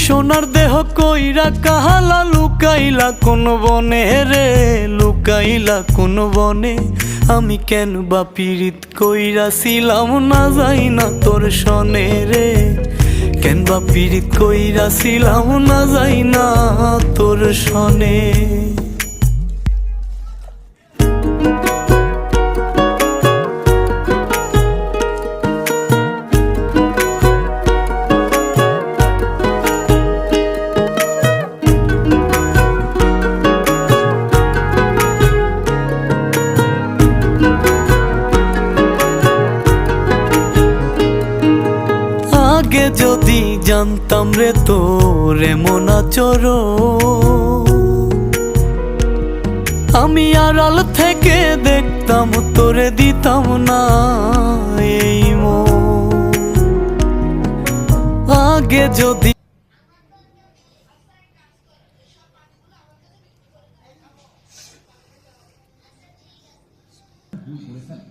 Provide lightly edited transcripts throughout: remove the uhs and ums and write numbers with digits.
সোনার দেহ কইরা কাহালা লুকাইলা কোন বনে রে, লুকাইলা কোন বনে। আমি কেন বা পীড়িত কইরাছিলাম না যাই না তোর সনে রে, কেন বা পীড়িত কইরাছিলাম না যাই না তোর সনে। আগে যদি জানতাম রে তোর এমন আচরণ, আমি আড়াল থেকে দেখতাম তোরে দিতাম না এই মন। আগে যদি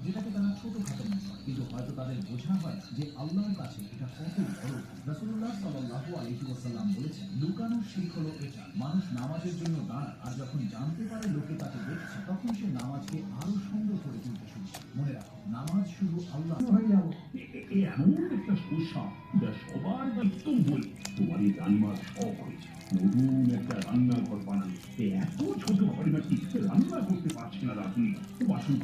যেটাকে তারা ছোট খাটো মনে করে, কিন্তু হয়তো তাদের বোঝা হয় যে আল্লাহর কাছে এটা কত বড়। রাসূলুল্লাহ সাল্লাল্লাহু আলাইহি ওয়াসাল্লাম বলেছেন, লুকানোর শিখ হলো এটা, মানুষ নামাজের জন্য দাঁড়ায় আর যখন জানতে পারে লোকে তাকে দেখছে তখন সে নামাজকে আরো সুন্দর করে তুলতে শুরু করে। মনে রাখো, নামাজ শুধু আল্লাহ এমন একটা পোশাক যা সবার উত্তম বই। তোমার এই রান্নার শখ হয়েছে, নতুন একটা রান্নাঘর বানানো। এত ছোট ঘরে নাকি রান্না করতে পারছে না রাখুন বাসন